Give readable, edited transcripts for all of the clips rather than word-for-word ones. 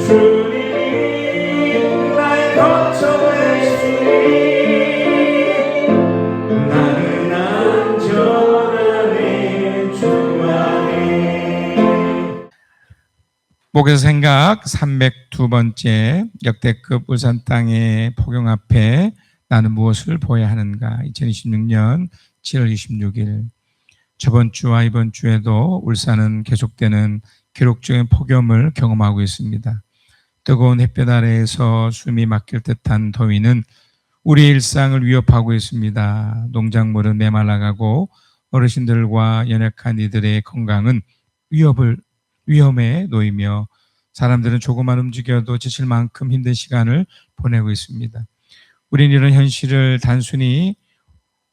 주님 나의 거처의 주님 나는 안전하네 주 안에. 목에서 생각 302번째 역대급 울산 땅의 폭염 앞에 나는 무엇을 보아야 하는가. 2026년 7월 26일 저번 주와 이번 주에도 울산은 계속되는 기록적인 폭염을 경험하고 있습니다. 뜨거운 햇볕 아래에서 숨이 막힐 듯한 더위는 우리의 일상을 위협하고 있습니다. 농작물은 메말라가고 어르신들과 연약한 이들의 건강은 위험에 놓이며 사람들은 조금만 움직여도 지칠 만큼 힘든 시간을 보내고 있습니다. 우리는 이런 현실을 단순히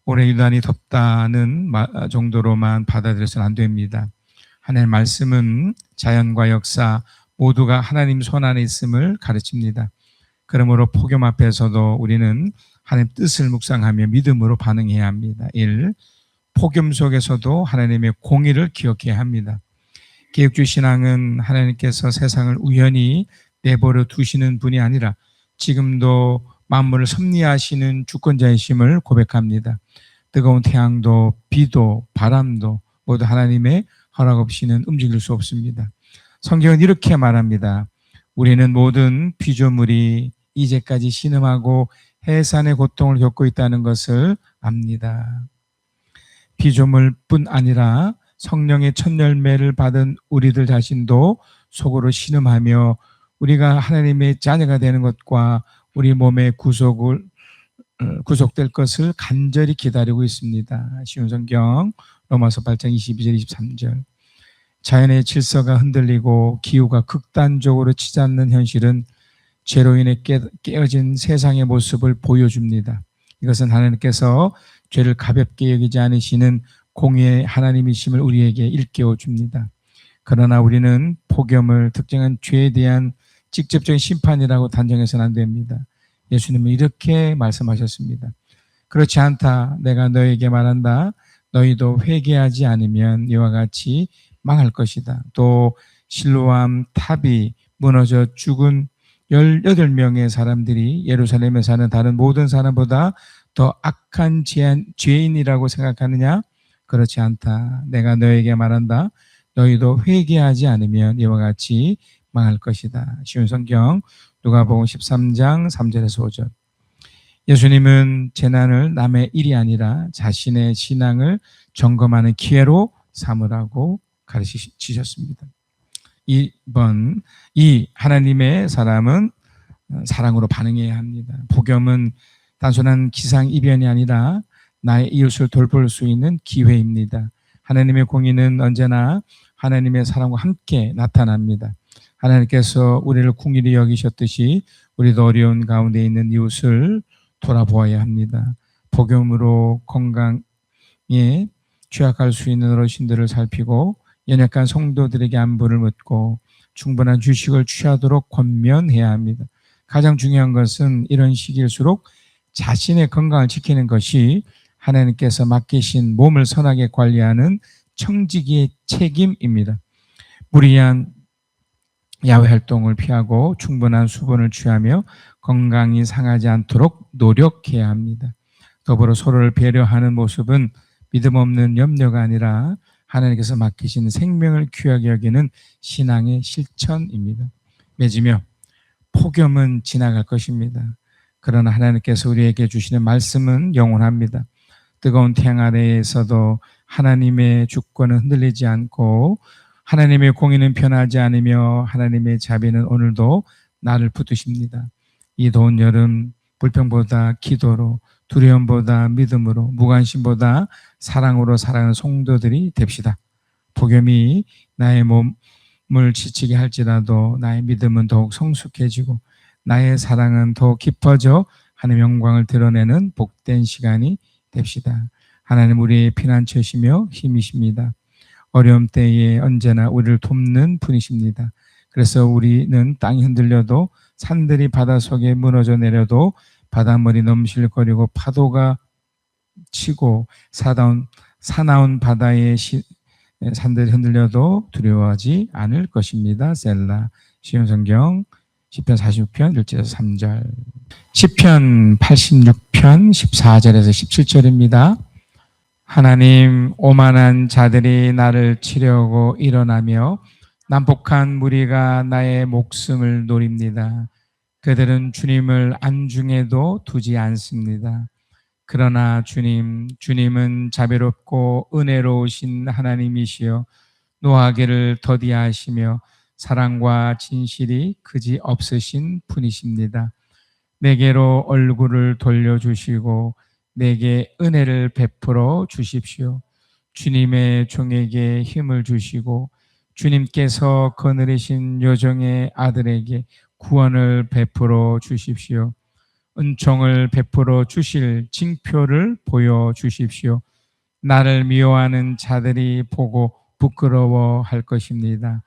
올해 유난히 덥다는 정도로만 받아들여서는 안 됩니다. 하나님의 말씀은 자연과 역사 모두가 하나님 손 안에 있음을 가르칩니다. 그러므로 폭염 앞에서도 우리는 하나님 뜻을 묵상하며 믿음으로 반응해야 합니다. 1. 폭염 속에서도 하나님의 공의를 기억해야 합니다. 개혁주의 신앙은 하나님께서 세상을 우연히 내버려 두시는 분이 아니라 지금도 만물을 섭리하시는 주권자이심을 고백합니다. 뜨거운 태양도 비도 바람도 모두 하나님의 허락 없이는 움직일 수 없습니다. 성경은 이렇게 말합니다. 우리는 모든 피조물이 이제까지 신음하고 해산의 고통을 겪고 있다는 것을 압니다. 피조물뿐 아니라 성령의 첫 열매를 받은 우리들 자신도 속으로 신음하며 우리가 하나님의 자녀가 되는 것과 우리 몸의 구속될 것을 간절히 기다리고 있습니다. 쉬운 성경 로마서 8장 22절 23절. 자연의 질서가 흔들리고 기후가 극단적으로 치닫는 현실은 죄로 인해 깨어진 세상의 모습을 보여줍니다. 이것은 하나님께서 죄를 가볍게 여기지 않으시는 공의의 하나님이심을 우리에게 일깨워 줍니다. 그러나 우리는 폭염을 특정한 죄에 대한 직접적인 심판이라고 단정해서는 안 됩니다. 예수님은 이렇게 말씀하셨습니다. 그렇지 않다. 내가 너에게 말한다. 너희도 회개하지 않으면 이와 같이 망할 것이다. 또 실로암 탑이 무너져 죽은 18명의 사람들이 예루살렘에 사는 다른 모든 사람보다 더 악한 죄인이라고 생각하느냐? 그렇지 않다. 내가 너에게 말한다. 너희도 회개하지 않으면 이와 같이 망할 것이다. 쉬운 성경 누가복음 13장 3절에서 5절. 예수님은 재난을 남의 일이 아니라 자신의 신앙을 점검하는 기회로 삼으라고 가르치셨습니다. 2번, 하나님의 사람은 사랑으로 반응해야 합니다. 폭염은 단순한 기상이변이 아니라 나의 이웃을 돌볼 수 있는 기회입니다. 하나님의 공의는 언제나 하나님의 사랑과 함께 나타납니다. 하나님께서 우리를 긍휼히 여기셨듯이 우리도 어려운 가운데 있는 이웃을 돌아보아야 합니다. 폭염으로 건강에 취약할 수 있는 어르신들을 살피고 연약한 성도들에게 안부를 묻고 충분한 휴식을 취하도록 권면해야 합니다. 가장 중요한 것은 이런 시기일수록 자신의 건강을 지키는 것이 하나님께서 맡기신 몸을 선하게 관리하는 청지기의 책임입니다. 무리한 야외 활동을 피하고 충분한 수분을 취하며 건강이 상하지 않도록 노력해야 합니다. 더불어 서로를 배려하는 모습은 믿음 없는 염려가 아니라 하나님께서 맡기신 생명을 귀하게 여기는 신앙의 실천입니다. 맺으며 폭염은 지나갈 것입니다. 그러나 하나님께서 우리에게 주시는 말씀은 영원합니다. 뜨거운 태양 아래에서도 하나님의 주권은 흔들리지 않고 하나님의 공의는 변하지 않으며 하나님의 자비는 오늘도 나를 붙드십니다. 이 더운 여름 불평보다 기도로, 두려움보다 믿음으로, 무관심보다 사랑으로 살아가는 성도들이 됩시다. 폭염이 나의 몸을 지치게 할지라도 나의 믿음은 더욱 성숙해지고 나의 사랑은 더욱 깊어져 하나님의 영광을 드러내는 복된 시간이 됩시다. 하나님 우리의 피난처시며 힘이십니다. 어려움 때에 언제나 우리를 돕는 분이십니다. 그래서 우리는 땅이 흔들려도 산들이 바닷속에 무너져 내려도 바닷물이 넘실거리고 파도가 치고 사나운 바다의 산들이 흔들려도 두려워하지 않을 것입니다. 셀라. 쉬운 성경 시편 46편 1절에서 3절, 시편 86편 14절에서 17절입니다. 하나님, 오만한 자들이 나를 치려고 일어나며 난폭한 무리가 나의 목숨을 노립니다. 그들은 주님을 안중에도 두지 않습니다. 그러나 주님은 자비롭고 은혜로우신 하나님이시여 노하기를 더디하시며 사랑과 진실이 그지 없으신 분이십니다. 내게로 얼굴을 돌려주시고 내게 은혜를 베풀어 주십시오. 주님의 종에게 힘을 주시고 주님께서 거느리신 여종의 아들에게 구원을 베풀어 주십시오. 은총을 베풀어 주실 징표를 보여 주십시오. 나를 미워하는 자들이 보고 부끄러워할 것입니다.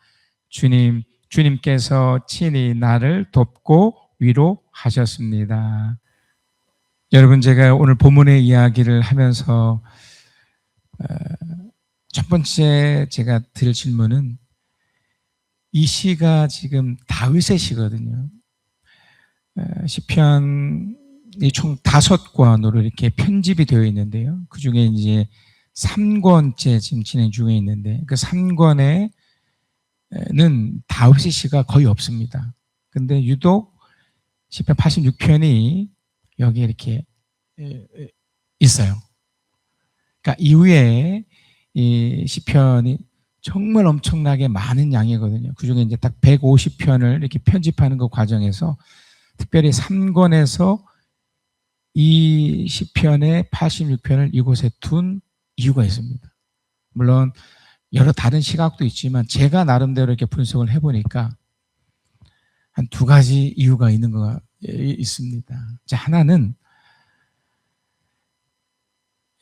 주님께서 친히 나를 돕고 위로하셨습니다. 여러분, 제가 오늘 본문의 이야기를 하면서 첫 번째 제가 드릴 질문은, 이 시가 지금 다윗의 시거든요. 시편이 총 5권으로 이렇게 편집이 되어 있는데요. 그 중에 이제 3권째 지금 진행 중에 있는데, 그 3권에는 다윗의 시가 거의 없습니다. 근데 유독 시편 86편이 여기에 이렇게 있어요. 그러니까 이후에 이 시편이 정말 엄청나게 많은 양이거든요. 그 중에 이제 딱 150편을 이렇게 편집하는 그 과정에서 특별히 3권에서 이 시편의 86편을 이곳에 둔 이유가 있습니다. 물론 여러 다른 시각도 있지만 제가 나름대로 이렇게 분석을 해보니까 한 2가지 이유가 있는 거 있습니다. 하나는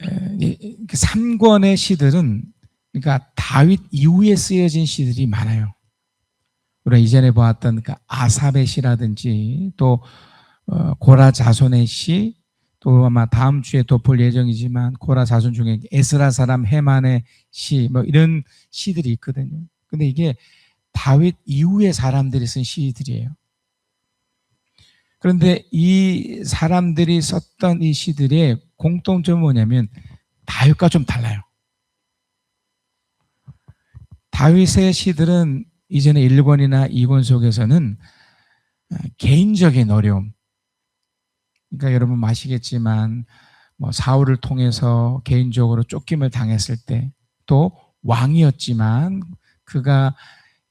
3권의 시들은, 그러니까 다윗 이후에 쓰여진 시들이 많아요. 우리가 이전에 보았던 그 아삽의 시라든지 또 고라 자손의 시, 또 아마 다음 주에 또 볼 예정이지만 고라 자손 중에 에스라 사람 헤만의 시, 뭐 이런 시들이 있거든요. 근데 이게 다윗 이후의 사람들이 쓴 시들이에요. 그런데 이 사람들이 썼던 이 시들의 공통점은 뭐냐면 다윗과 좀 달라요. 다윗의 시들은 이전에 1권이나 2권 속에서는 개인적인 어려움, 그러니까 여러분 아시겠지만 뭐 사울을 통해서 개인적으로 쫓김을 당했을 때, 또 왕이었지만 그가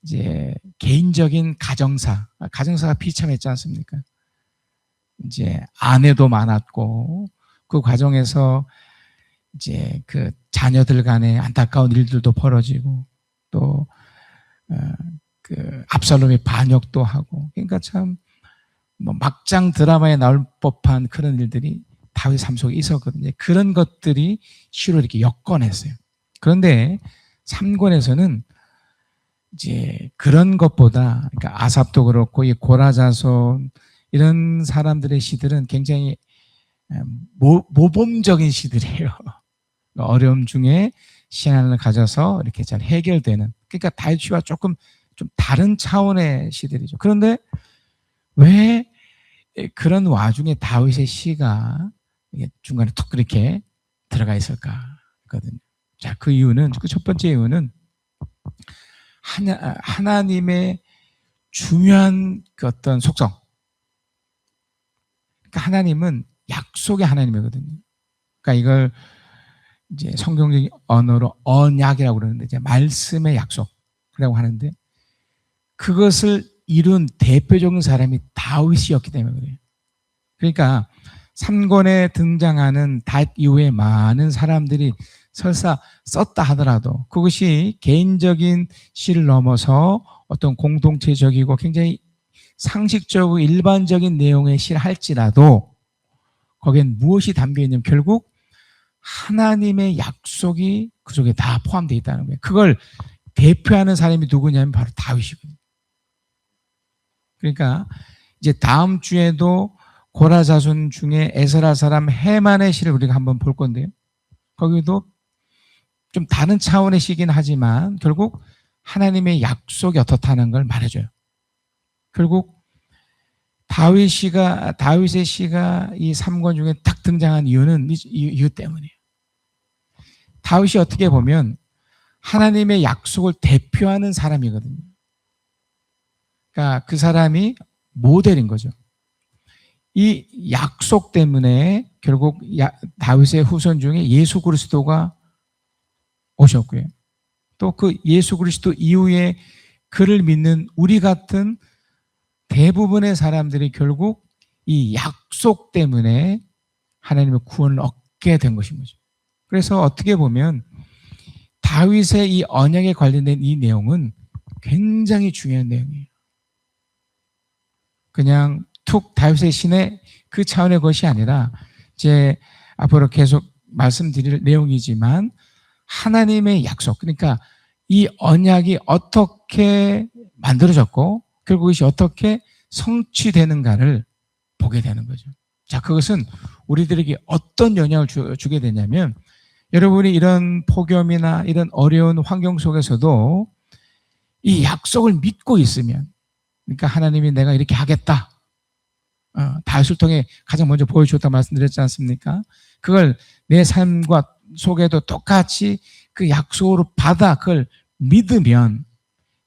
이제 개인적인 가정사가 비참했지 않습니까? 이제 아내도 많았고 그 과정에서 이제 그 자녀들 간에 안타까운 일들도 벌어지고, 또 그 압살롬이 반역도 하고, 그러니까 참 뭐 막장 드라마에 나올 법한 그런 일들이 다윗 삶 속에 있었거든요. 그런 것들이 시로 이렇게 엮어냈어요. 그런데 3권에서는 이제 그런 것보다, 그러니까 아삽도 그렇고 이 고라 자손 이런 사람들의 시들은 굉장히 모범적인 시들이에요. 어려움 중에 신앙을 가져서 이렇게 잘 해결되는, 그러니까 다윗 시와 조금 좀 다른 차원의 시들이죠. 그런데 왜 그런 와중에 다윗의 시가 중간에 툭 그렇게 들어가 있을까 하거든요. 자, 그 이유는, 그 첫 번째 이유는 하나님의 중요한 그 어떤 속성. 그러니까 하나님은 약속의 하나님이거든요. 그러니까 이걸 이제 성경적인 언어로 언약이라고 그러는데, 이제 말씀의 약속이라고 하는데, 그것을 이룬 대표적인 사람이 다윗이었기 때문에 그래요. 그러니까 3권에 등장하는 다윗 이후에 많은 사람들이 설사 썼다 하더라도 그것이 개인적인 시를 넘어서 어떤 공동체적이고 굉장히 상식적이고 일반적인 내용의 시를 할지라도 거기엔 무엇이 담겨 있냐면 결국 하나님의 약속이 그 속에 다 포함되어 있다는 거예요. 그걸 대표하는 사람이 누구냐면 바로 다윗이거든요. 그러니까 이제 다음 주에도 고라 자손 중에 에스라 사람 헤만의 시를 우리가 한번 볼 건데요. 거기도 좀 다른 차원의 시긴 하지만 결국 하나님의 약속이 어떻다는 걸 말해줘요. 결국 다윗의 시가 이 3권 중에 딱 등장한 이유는 이유 때문이에요. 다윗이 어떻게 보면 하나님의 약속을 대표하는 사람이거든요. 그러니까 그 사람이 모델인 거죠. 이 약속 때문에 결국 다윗의 후손 중에 예수 그리스도가 오셨고요. 또 그 예수 그리스도 이후에 그를 믿는 우리 같은 대부분의 사람들이 결국 이 약속 때문에 하나님의 구원을 얻게 된 것인 거죠. 그래서 어떻게 보면 다윗의 이 언약에 관련된 이 내용은 굉장히 중요한 내용이에요. 그냥 툭 다윗의 신의 그 차원의 것이 아니라 이제 앞으로 계속 말씀드릴 내용이지만 하나님의 약속, 그러니까 이 언약이 어떻게 만들어졌고 결국 이것이 어떻게 성취되는가를 보게 되는 거죠. 자, 그것은 우리들에게 어떤 영향을 주게 되냐면 여러분이 이런 폭염이나 이런 어려운 환경 속에서도 이 약속을 믿고 있으면, 그러니까 하나님이 내가 이렇게 하겠다, 다윗을 통해 가장 먼저 보여주었다 말씀드렸지 않습니까? 그걸 내 삶과 속에도 똑같이 그 약속으로 받아 그걸 믿으면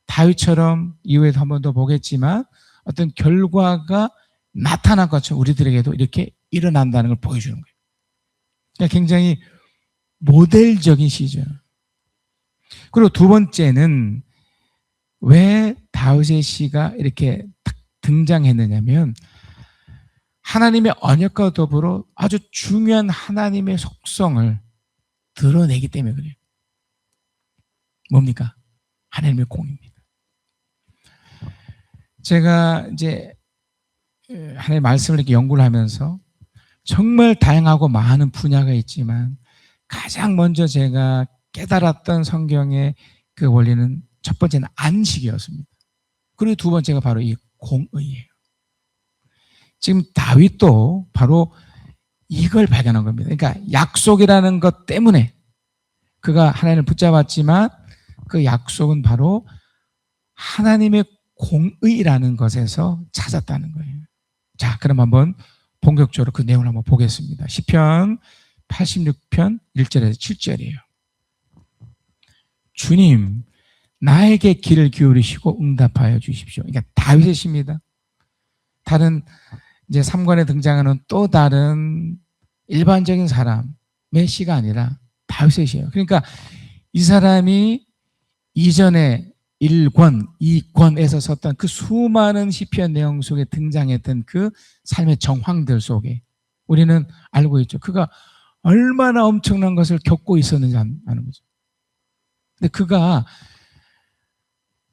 다윗처럼 이후에도 한 번 더 보겠지만 어떤 결과가 나타난 것처럼 우리들에게도 이렇게 일어난다는 걸 보여주는 거예요. 그러니까 굉장히 모델적인 시죠. 그리고 두 번째는 왜 다윗의 시가 이렇게 딱 등장했느냐면 하나님의 언약과 더불어 아주 중요한 하나님의 속성을 드러내기 때문에 그래요. 뭡니까? 하나님의 공입니다. 제가 이제 하나님의 말씀을 이렇게 연구를 하면서 정말 다양하고 많은 분야가 있지만 가장 먼저 제가 깨달았던 성경의 그 원리는 첫 번째는 안식이었습니다. 그리고 두 번째가 바로 이 공의예요. 지금 다윗도 바로 이걸 발견한 겁니다. 그러니까 약속이라는 것 때문에 그가 하나님을 붙잡았지만 그 약속은 바로 하나님의 공의라는 것에서 찾았다는 거예요. 자, 그럼 한번 본격적으로 그 내용을 한번 보겠습니다. 시편 86편 1절에서 7절이에요. 주님, 나에게 귀를 기울이시고 응답하여 주십시오. 그러니까 다윗의 시입니다. 다른 이제 3권에 등장하는 또 다른 일반적인 사람의 시가 아니라 다윗의 시예요. 그러니까 이 사람이 이전에 1권, 2권에서 썼던 그 수많은 시편 내용 속에 등장했던 그 삶의 정황들 속에 우리는 알고 있죠. 그가 얼마나 엄청난 것을 겪고 있었는지 아는 거죠. 근데 그가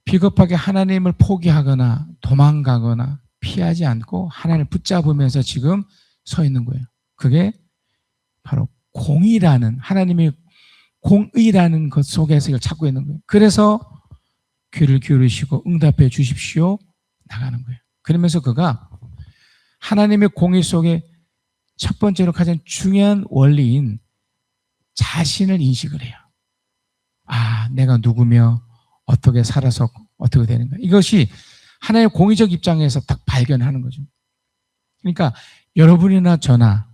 비겁하게 하나님을 포기하거나 도망가거나 피하지 않고 하나님을 붙잡으면서 지금 서 있는 거예요. 그게 바로 공의라는, 하나님의 공의라는 것 속에서 이걸 찾고 있는 거예요. 그래서 귀를 기울이시고 응답해 주십시오 나가는 거예요. 그러면서 그가 하나님의 공의 속에 첫 번째로 가장 중요한 원리인 자신을 인식을 해요. 아, 내가 누구며 어떻게 살아서 어떻게 되는가. 이것이 하나님의 공의적 입장에서 딱 발견하는 거죠. 그러니까 여러분이나 저나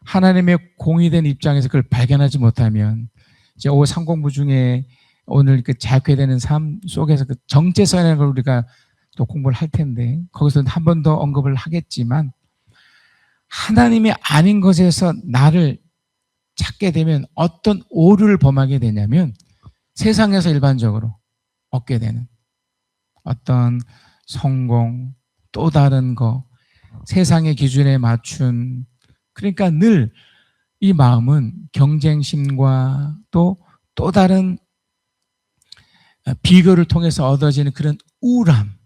하나님의 공의된 입장에서 그걸 발견하지 못하면 이제 오후 상공부 중에 오늘 그 자유케 되는 삶 속에서 그 정체성이라는 걸 우리가 또 공부를 할 텐데 거기서 한 번 더 언급을 하겠지만 하나님이 아닌 것에서 나를 찾게 되면 어떤 오류를 범하게 되냐면 세상에서 일반적으로 얻게 되는 어떤 성공, 또 다른 거, 세상의 기준에 맞춘, 그러니까 늘 이 마음은 경쟁심과 또 다른 비교를 통해서 얻어지는 그런 우울함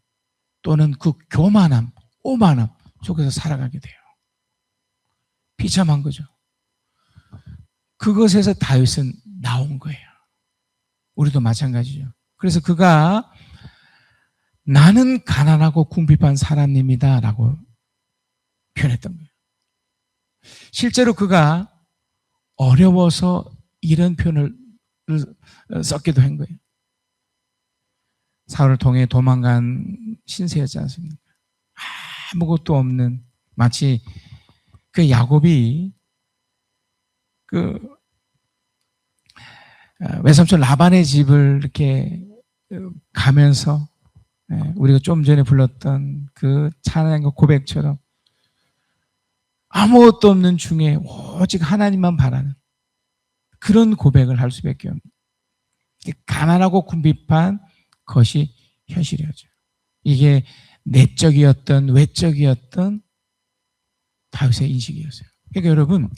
또는 그 교만함, 오만함 속에서 살아가게 돼요. 비참한 거죠. 그것에서 다윗은 나온 거예요. 우리도 마찬가지죠. 그래서 그가 나는 가난하고 궁핍한 사람입니다 라고 표현했던 거예요. 실제로 그가 어려워서 이런 표현을 썼기도 한 거예요. 사울을 통해 도망간 신세였지 않습니까? 아무것도 없는, 마치 그 야곱이 그 외삼촌 라반의 집을 이렇게 가면서 우리가 좀 전에 불렀던 그 찬양과 고백처럼 아무것도 없는 중에 오직 하나님만 바라는 그런 고백을 할 수밖에 없는, 가난하고 궁핍한 것이 현실이었죠. 이게 내적이었던 외적이었던 다윗의 인식이었어요. 그러니까 여러분,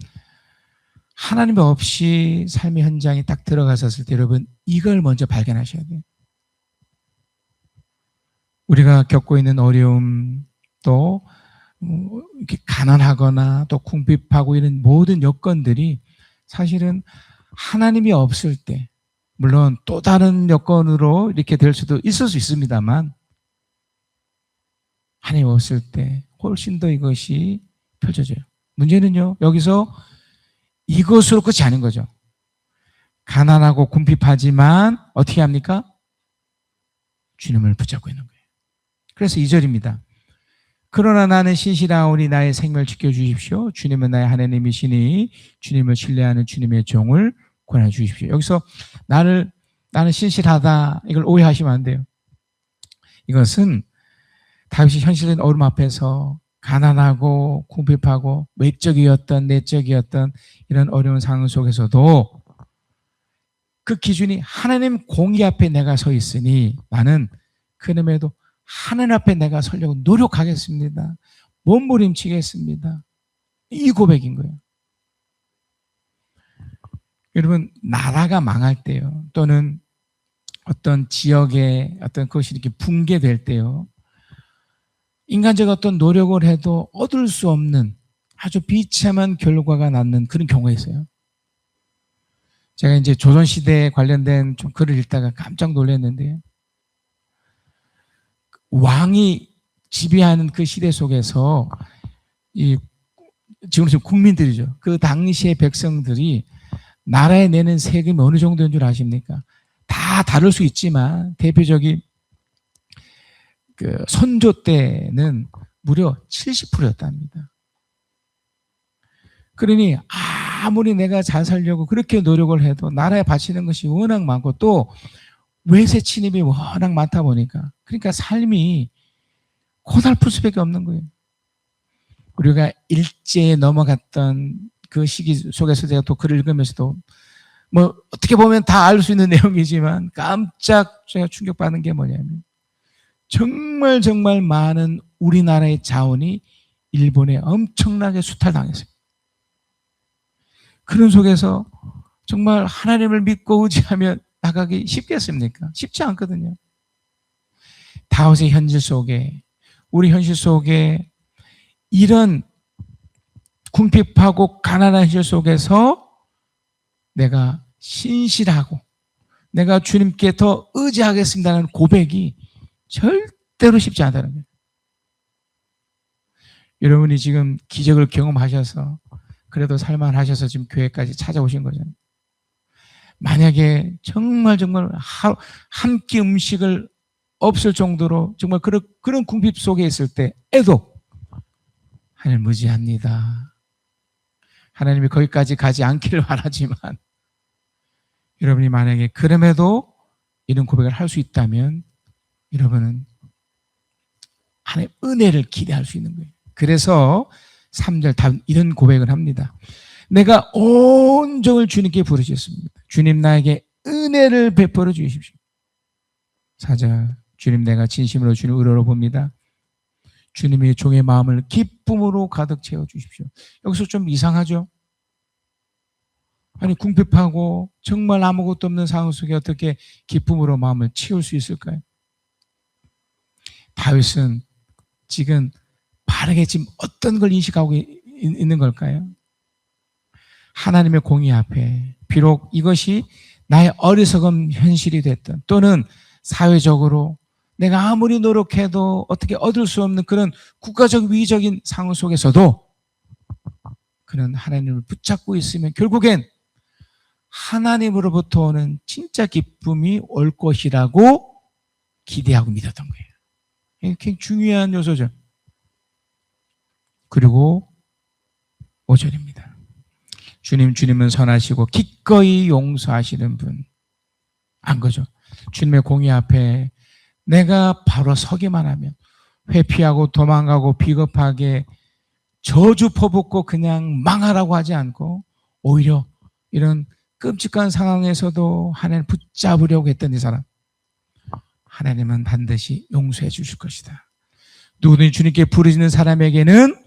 하나님 없이 삶의 현장에 딱 들어가셨을 때 여러분 이걸 먼저 발견하셔야 돼요. 우리가 겪고 있는 어려움, 또 이렇게 가난하거나 또 궁핍하고 이런 모든 여건들이 사실은 하나님이 없을 때, 물론 또 다른 여건으로 이렇게 될 수도 있을 수 있습니다만, 하나님 없을 때 훨씬 더 이것이 펼쳐져요. 문제는요, 여기서 이것으로 끝이 아닌 거죠. 가난하고 궁핍하지만 어떻게 합니까? 주님을 붙잡고 있는 거예요. 그래서 2절입니다. 그러나 나는 신실하오니 나의 생명을 지켜주십시오. 주님은 나의 하나님이시니 주님을 신뢰하는 주님의 종을 권해 주십시오. 여기서 나는 신실하다, 이걸 오해하시면 안 돼요. 이것은 다윗이 현실적인 어려움 앞에서 가난하고 궁핍하고 외적이었던 내적이었던 이런 어려운 상황 속에서도 그 기준이 하나님 공의 앞에 내가 서 있으니 나는 그럼에도 하나님 앞에 내가 서려고 노력하겠습니다. 몸부림치겠습니다. 이 고백인 거예요. 여러분, 나라가 망할 때요, 또는 어떤 지역에 어떤 것이 이렇게 붕괴될 때요, 인간적 어떤 노력을 해도 얻을 수 없는 아주 비참한 결과가 낳는 그런 경우가 있어요. 제가 이제 조선시대에 관련된 좀 글을 읽다가 깜짝 놀랐는데요. 왕이 지배하는 그 시대 속에서 지금 국민들이죠. 그 당시의 백성들이 나라에 내는 세금이 어느 정도인 줄 아십니까? 다 다를 수 있지만 대표적인 그 선조 때는 무려 70%였답니다. 그러니 아무리 내가 잘 살려고 그렇게 노력을 해도 나라에 바치는 것이 워낙 많고 또 외세 침입이 워낙 많다 보니까, 그러니까 삶이 고달플 수밖에 없는 거예요. 우리가 일제에 넘어갔던 그 시기 속에서 제가 또 글을 읽으면서도 뭐 어떻게 보면 다 알 수 있는 내용이지만 깜짝 제가 충격받는 게 뭐냐면, 정말 많은 우리나라의 자원이 일본에 엄청나게 수탈당했어요. 그런 속에서 정말 하나님을 믿고 의지하며 나가기 쉽겠습니까? 쉽지 않거든요. 다윗의 현실 속에, 우리 현실 속에 이런 궁핍하고 가난한 현실 속에서 내가 신실하고 내가 주님께 더 의지하겠습니다라는 고백이 절대로 쉽지 않다는 거예요. 여러분이 지금 기적을 경험하셔서 그래도 살만하셔서 지금 교회까지 찾아오신 거잖아요. 만약에 정말 한 끼 음식을 없을 정도로 정말 그런 궁핍 속에 있을 때에도 하나님 의지합니다. 하나님이 거기까지 가지 않기를 바라지만, 여러분이 만약에 그럼에도 이런 고백을 할 수 있다면 여러분은 하나님의 은혜를 기대할 수 있는 거예요. 그래서 3절 다 이런 고백을 합니다. 내가 온종일 주님께 부르짖습니다. 주님 나에게 은혜를 베풀어 주십시오. 4절 주님 내가 진심으로 주님 의로로 봅니다. 주님의 종의 마음을 기쁨으로 가득 채워 주십시오. 여기서 좀 이상하죠? 아니 궁핍하고 정말 아무것도 없는 상황 속에 어떻게 기쁨으로 마음을 채울 수 있을까요? 다윗은 지금 바르게 지금 어떤 걸 인식하고 있는 걸까요? 하나님의 공의 앞에 비록 이것이 나의 어리석은 현실이 됐든 또는 사회적으로 내가 아무리 노력해도 어떻게 얻을 수 없는 그런 국가적 위기적인 상황 속에서도 그는 하나님을 붙잡고 있으면 결국엔 하나님으로부터 오는 진짜 기쁨이 올 것이라고 기대하고 믿었던 거예요. 이게 굉장히 중요한 요소죠. 그리고 5절입니다. 주님은 선하시고 기꺼이 용서하시는 분. 안 거죠. 주님의 공의 앞에 내가 바로 서기만 하면 회피하고 도망가고 비겁하게 저주 퍼붓고 그냥 망하라고 하지 않고 오히려 이런 끔찍한 상황에서도 하나님을 붙잡으려고 했던 이 사람, 하나님은 반드시 용서해 주실 것이다. 누구든지 주님께 부르짖는 사람에게는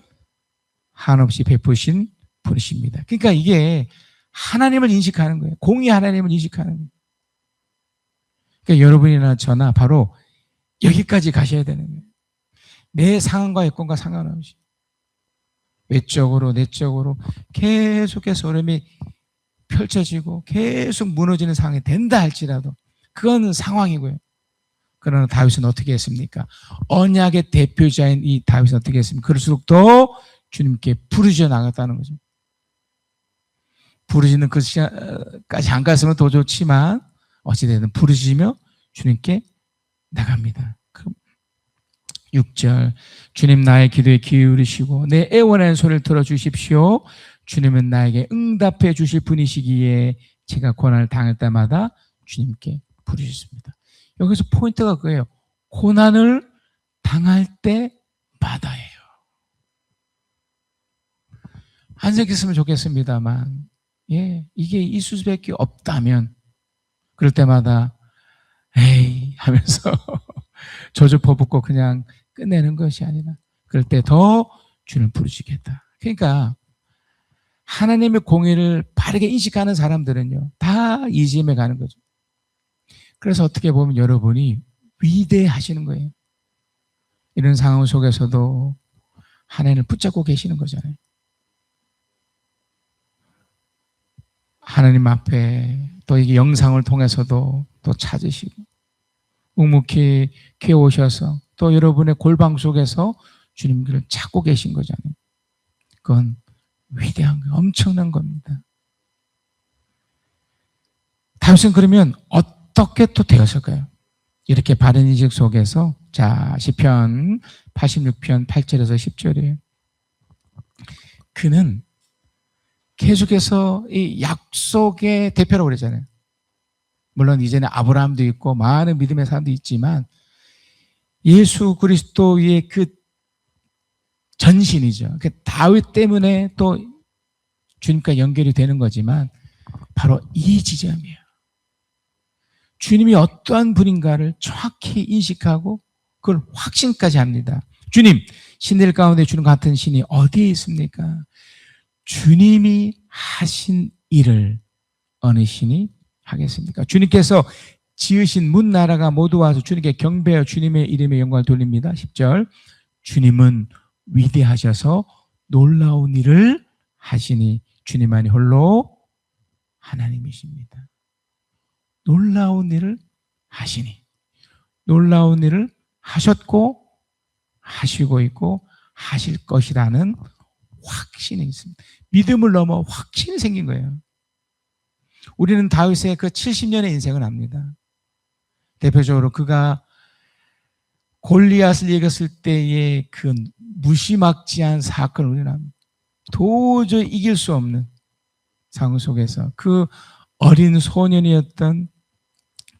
한없이 베푸신 분이십니다. 그러니까 이게 하나님을 인식하는 거예요. 공의 하나님을 인식하는 거예요. 그러니까 여러분이나 저나 바로 여기까지 가셔야 되는 거예요. 내 상황과 여건과 상관없이 외적으로 내적으로 계속해서 어려움이 펼쳐지고 계속 무너지는 상황이 된다 할지라도 그건 상황이고요. 그러나 다윗은 어떻게 했습니까? 언약의 대표자인 이 다윗은 어떻게 했습니까? 그럴수록 더 주님께 부르짖어 나갔다는 거죠. 부르짖는 그 시간까지 안 갔으면 더 좋지만 어찌되든 부르짖으며 주님께 나갑니다. 6절 주님 나의 기도에 기울이시고 내 애원하는 소리를 들어주십시오. 주님은 나에게 응답해 주실 분이시기에 제가 고난을 당할 때마다 주님께 부르짖습니다. 여기서 포인트가 그거예요. 고난을 당할 때마다예요. 안 생겼으면 좋겠습니다만 이게 있을 수밖에 없다면 그럴 때마다 에이 하면서 저주 퍼붓고 그냥 끝내는 것이 아니라 그럴 때 더 주님 부르시겠다. 그러니까 하나님의 공의를 바르게 인식하는 사람들은요 다 이지임에 가는 거죠. 그래서 어떻게 보면 여러분이 위대하시는 거예요. 이런 상황 속에서도 하나님을 붙잡고 계시는 거잖아요. 하나님 앞에 또 이게 영상을 통해서도 또 찾으시고 묵묵히 귀에 오셔서 또 여러분의 골방 속에서 주님을 찾고 계신 거잖아요. 그건 위대한 거예요. 엄청난 겁니다. 다윗은 그러면 어떻게 또 되었을까요? 이렇게 바른 인식 속에서 자 시편 86편 8절에서 10절이에요. 그는 계속해서 이 약속의 대표라고 그러잖아요. 물론 이제는 아브라함도 있고 많은 믿음의 사람도 있지만 예수 그리스도의 그 전신이죠. 그 다윗 때문에 또 주님과 연결이 되는 거지만 바로 이 지점이에요. 주님이 어떠한 분인가를 정확히 인식하고 그걸 확신까지 합니다. 주님, 신들 가운데 주님 같은 신이 어디에 있습니까? 주님이 하신 일을 어느 신이 하겠습니까? 주님께서 지으신 문 나라가 모두 와서 주님께 경배하여 주님의 이름에 영광을 돌립니다. 10절 주님은 위대하셔서 놀라운 일을 하시니 주님만이 홀로 하나님이십니다. 놀라운 일을 하시니 놀라운 일을 하셨고 하시고 있고 하실 것이라는 확신이 있습니다. 믿음을 넘어 확신이 생긴 거예요. 우리는 다윗의 그 70년의 인생을 압니다. 대표적으로 그가 골리앗을 이겼을 때의 그 무시막지한 사건을 우리는 압니다. 도저히 이길 수 없는 상황 속에서 그 어린 소년이었던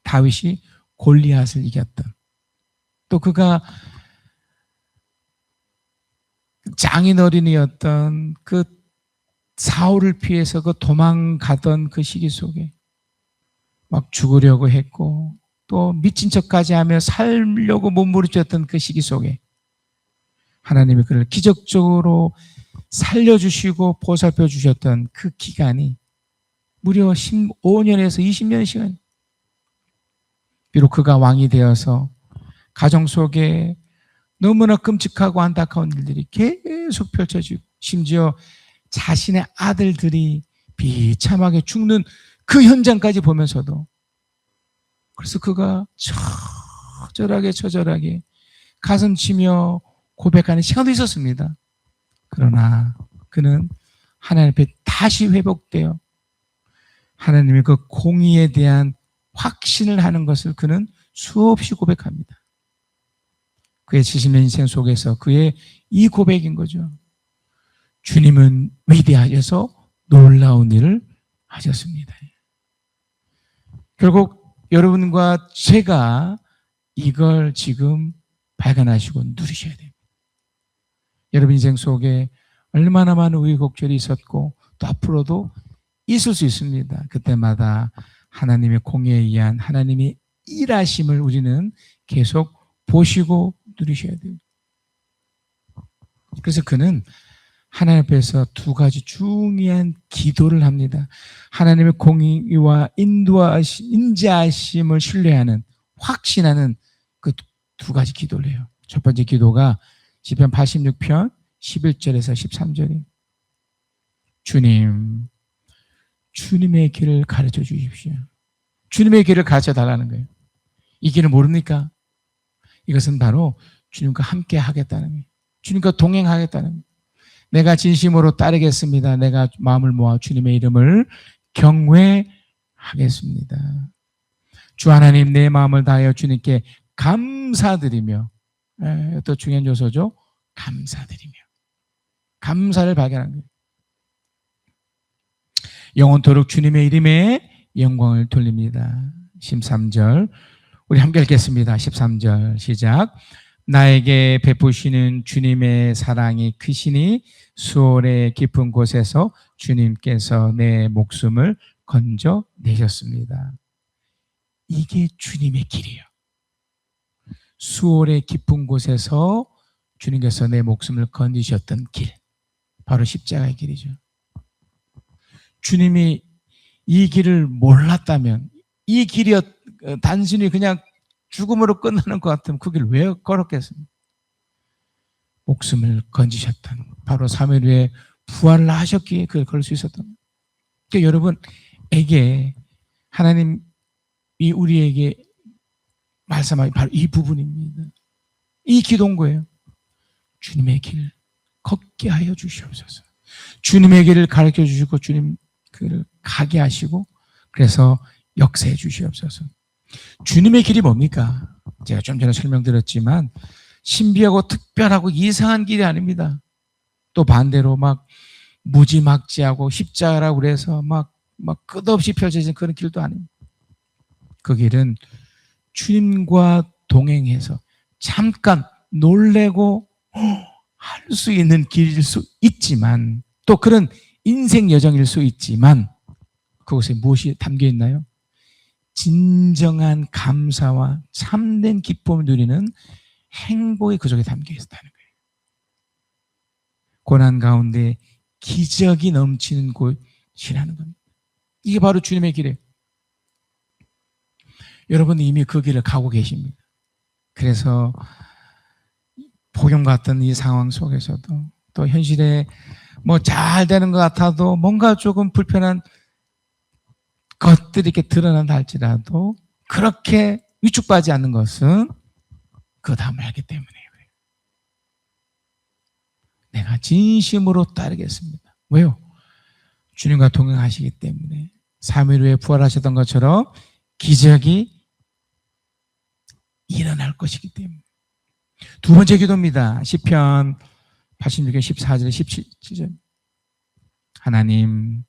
다윗이 골리앗을 이겼던 또 그가 장인어른이었던 그 사울을 피해서 그 도망가던 그 시기 속에 막 죽으려고 했고 또 미친 척까지 하며 살려고 몸부림쳤던 그 시기 속에 하나님이 그를 기적적으로 살려주시고 보살펴 주셨던 그 기간이 무려 15년에서 20년의 시간. 비록 그가 왕이 되어서 가정 속에 너무나 끔찍하고 안타까운 일들이 계속 펼쳐지고 심지어 자신의 아들들이 비참하게 죽는 그 현장까지 보면서도 그래서 그가 처절하게 가슴 치며 고백하는 시간도 있었습니다. 그러나 그는 하나님 앞에 다시 회복되어 하나님의 그 공의에 대한 확신을 하는 것을 그는 수없이 고백합니다. 그의 70년 인생 속에서 그의 이 고백인 거죠. 주님은 위대하셔서 놀라운 일을 하셨습니다. 결국 여러분과 제가 이걸 지금 발견하시고 누리셔야 됩니다. 여러분 인생 속에 얼마나 많은 우여곡절이 있었고 또 앞으로도 있을 수 있습니다. 그때마다 하나님의 공의에 의한 하나님의 일하심을 우리는 계속 보시고 누리셔야 돼요. 그래서 그는 하나님 앞에서 두 가지 중요한 기도를 합니다. 하나님의 공의와 인자하심을 신뢰하는, 확신하는 그 두 가지 기도를 해요. 첫 번째 기도가 시편 86편 11절에서 13절이에요. 주님, 주님의 길을 가르쳐 주십시오. 주님의 길을 가르쳐 달라는 거예요. 이 길을 모릅니까? 이것은 바로 주님과 함께 하겠다는 거예요. 주님과 동행하겠다는 거예요. 내가 진심으로 따르겠습니다. 내가 마음을 모아 주님의 이름을 경외하겠습니다. 주 하나님, 내 마음을 다하여 주님께 감사드리며, 또 중요한 요소죠. 감사드리며. 감사를 발견한 거예요. 영원토록 주님의 이름에 영광을 돌립니다. 13절 우리 함께 읽겠습니다. 13절 시작. 나에게 베푸시는 주님의 사랑이 크시니 수월의 깊은 곳에서 주님께서 내 목숨을 건져내셨습니다. 이게 주님의 길이에요. 수월의 깊은 곳에서 주님께서 내 목숨을 건지셨던 길, 바로 십자가의 길이죠. 주님이 이 길을 몰랐다면, 이 길이 단순히 그냥 죽음으로 끝나는 것 같으면 그 길 왜 걸었겠습니까? 목숨을 건지셨던, 바로 3일 후에 부활을 하셨기에 그걸 걸 수 있었던 거예요. 그러니까 여러분에게 하나님이 우리에게 말씀하기 바로 이 부분입니다. 이 기도인 거예요. 주님의 길 걷게 하여 주시옵소서. 주님의 길을 가르쳐 주시고 주님 그를 가게 하시고 그래서 역사해 주시옵소서. 주님의 길이 뭡니까? 제가 좀 전에 설명드렸지만 신비하고 특별하고 이상한 길이 아닙니다. 또 반대로 막 무지막지하고 십자가라고 그래서 막 끝없이 펼쳐진 그런 길도 아닙니다. 그 길은 주님과 동행해서 잠깐 놀래고 할 수 있는 길일 수 있지만, 또 그런 인생 여정일 수 있지만 그곳에 무엇이 담겨 있나요? 진정한 감사와 참된 기쁨을 누리는 행복이 그 속에 담겨 있다는 거예요. 고난 가운데 기적이 넘치는 곳이라는 겁니다. 이게 바로 주님의 길이에요. 여러분 이미 그 길을 가고 계십니다. 그래서 복용 같은 이 상황 속에서도 또 현실에 뭐 잘 되는 것 같아도 뭔가 조금 불편한 것들이 이렇게 드러난다 할지라도 그렇게 위축받지 않는 것은 그 다음을 알기 때문이에요. 내가 진심으로 따르겠습니다. 왜요? 주님과 동행하시기 때문에 3일 후에 부활하셨던 것처럼 기적이 일어날 것이기 때문에. 두 번째 기도입니다. 시편 86편 14절 17절. 하나님,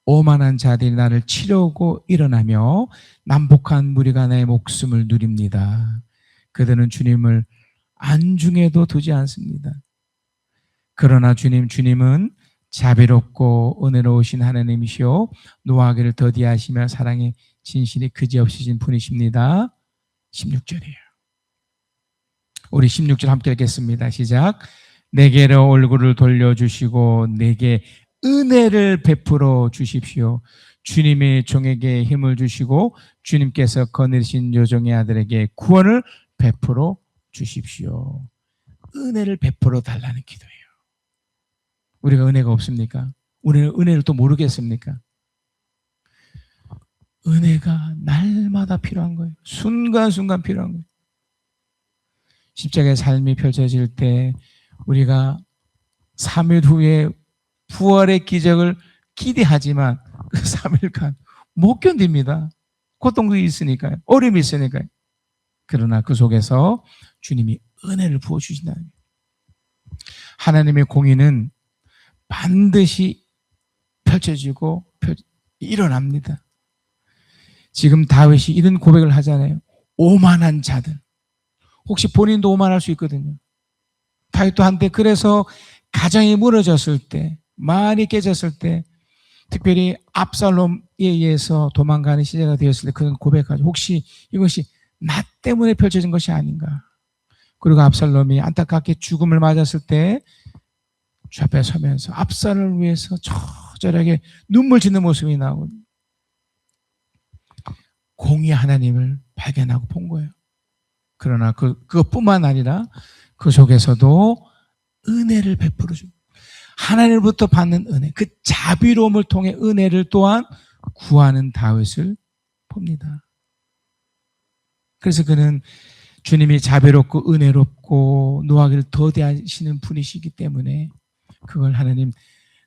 오만한 자들이 나를 치려고 일어나며 남복한 무리가 내 목숨을 누립니다. 그들은 주님을 안중에도 두지 않습니다. 그러나 주님은 자비롭고 은혜로우신 하나님이시오 노하기를 더디하시며 사랑의 진실이 그지없으신 분이십니다. 16절이에요. 우리 16절 함께 읽겠습니다. 시작. 내게로 얼굴을 돌려주시고 내게 은혜를 베풀어 주십시오. 주님의 종에게 힘을 주시고 주님께서 거느리신 요정의 아들에게 구원을 베풀어 주십시오. 은혜를 베풀어 달라는 기도예요. 우리가 은혜가 없습니까? 우리는 은혜를 또 모르겠습니까? 은혜가 날마다 필요한 거예요. 순간순간 필요한 거예요. 십자가의 삶이 펼쳐질 때 우리가 3일 후에 부활의 기적을 기대하지만 그 3일간 못 견딥니다. 고통도 있으니까요. 어려움이 있으니까요. 그러나 그 속에서 주님이 은혜를 부어주신다는 거예요. 하나님의 공의는 반드시 펼쳐지고 일어납니다. 지금 다윗이 이런 고백을 하잖아요. 오만한 자들. 혹시 본인도 오만할 수 있거든요. 다윗도 한때 그래서 가정이 무너졌을 때, 말이 깨졌을 때, 특별히 압살롬에 의해서 도망가는 시대가 되었을 때 그는 고백하죠. 혹시 이것이 나 때문에 펼쳐진 것이 아닌가. 그리고 압살롬이 안타깝게 죽음을 맞았을 때 주 앞에 서면서 압살을 위해서 처절하게 눈물 짓는 모습이 나오거든요. 공의 하나님을 발견하고 본 거예요. 그러나 그것뿐만 아니라 그 속에서도 은혜를 베풀어 줍니다. 하나님으로부터 받는 은혜, 그 자비로움을 통해 은혜를 또한 구하는 다윗을 봅니다. 그래서 그는 주님이 자비롭고 은혜롭고 노하기를 더디하시는 분이시기 때문에 그걸 하나님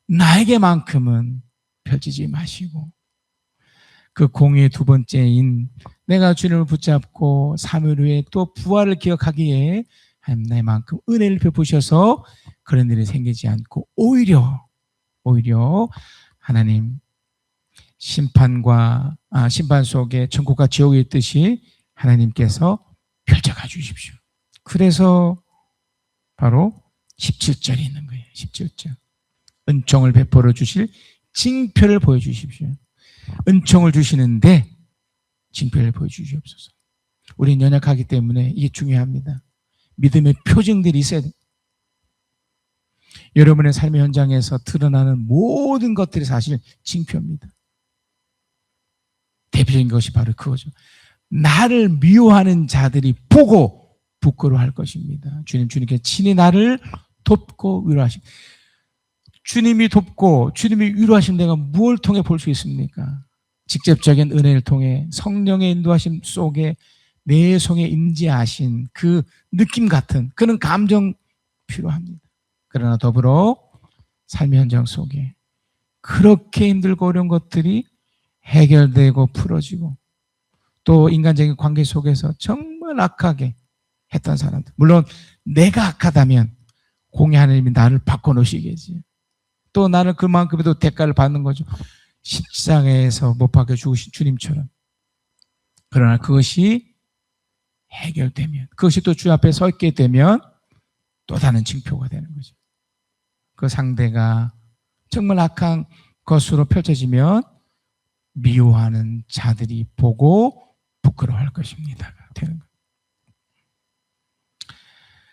나에게만큼은 펼치지 마시고 그 공의의 두 번째인 내가 주님을 붙잡고 3일 후에 또 부활을 기억하기에 하나님 나만큼 은혜를 베푸셔서 그런 일이 생기지 않고 오히려 하나님 심판 속에 천국과 지옥이 있듯이 하나님께서 펼쳐가 주십시오. 그래서 바로 17절이 있는 거예요. 17절. 은총을 베풀어 주실 징표를 보여주십시오. 은총을 주시는데 징표를 보여주시옵소서. 우리는 연약하기 때문에 이게 중요합니다. 믿음의 표징들이 있어야 돼요. 여러분의 삶의 현장에서 드러나는 모든 것들이 사실 징표입니다. 대표적인 것이 바로 그거죠. 나를 미워하는 자들이 보고 부끄러워할 것입니다. 주님께 친히 나를 돕고 위로하십니다. 주님이 돕고 주님이 위로하신 내가 무엇을 통해 볼 수 있습니까? 직접적인 은혜를 통해 성령의 인도하심 속에 내 속에 임재하신 그 느낌 같은 그런 감정 필요합니다. 그러나 더불어 삶의 현장 속에 그렇게 힘들고 어려운 것들이 해결되고 풀어지고 또 인간적인 관계 속에서 정말 악하게 했던 사람들, 물론 내가 악하다면 공의 하나님이 나를 바꿔놓으시겠지. 또 나는 그만큼에도 대가를 받는 거죠. 십자가에서 못 박혀 죽으신 주님처럼. 그러나 그것이 해결되면, 그것이 또 주 앞에 서 있게 되면 또 다른 징표가 되는 거죠. 그 상대가 정말 악한 것으로 펼쳐지면 미워하는 자들이 보고 부끄러워할 것입니다. 되는 거예요.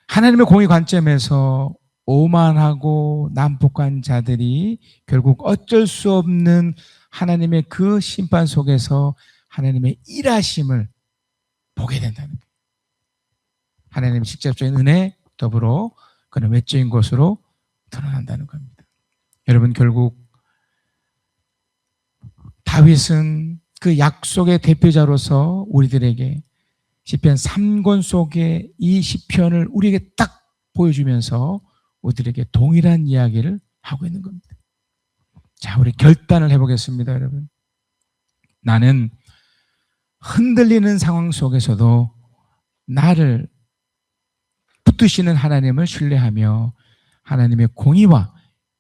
하나님의 공의 관점에서 오만하고 난폭한 자들이 결국 어쩔 수 없는 하나님의 그 심판 속에서 하나님의 일하심을 보게 된다는 거예요. 하나님의 직접적인 은혜 더불어 그런 외적인 것으로 드러난다는 겁니다. 여러분, 결국 다윗은 그 약속의 대표자로서 우리들에게 시편 3권 속에 이 시편을 우리에게 딱 보여주면서 우리들에게 동일한 이야기를 하고 있는 겁니다. 자, 우리 결단을 해보겠습니다, 여러분. 나는 흔들리는 상황 속에서도 나를 붙드시는 하나님을 신뢰하며 하나님의 공의와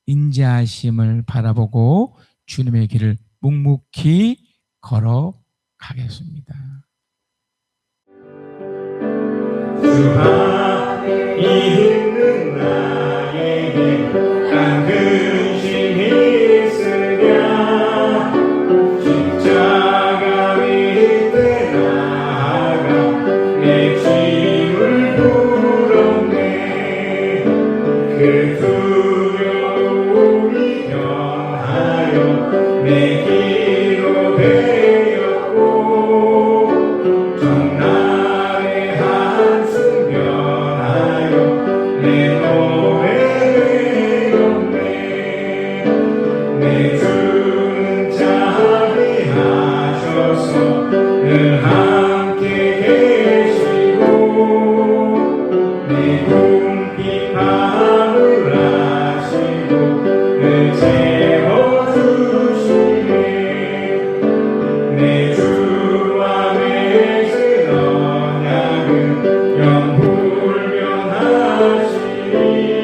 인자하심을 바라보고 주님의 길을 묵묵히 걸어가겠습니다. 주하 이 힘든 나에게 딴 근심이 있으랴 십자가 밑에 나아가 내 짐을 풀었네 그 두려움이 변하여 내 길로 되었고 정날의 한숨 변하여 내 노래 되었네 내 주는 자비하셔서 늘 함께 계시고 내 궁핍함을 아시고 늘 채워주시네 내 주와 맺은 언약은 영불변하시니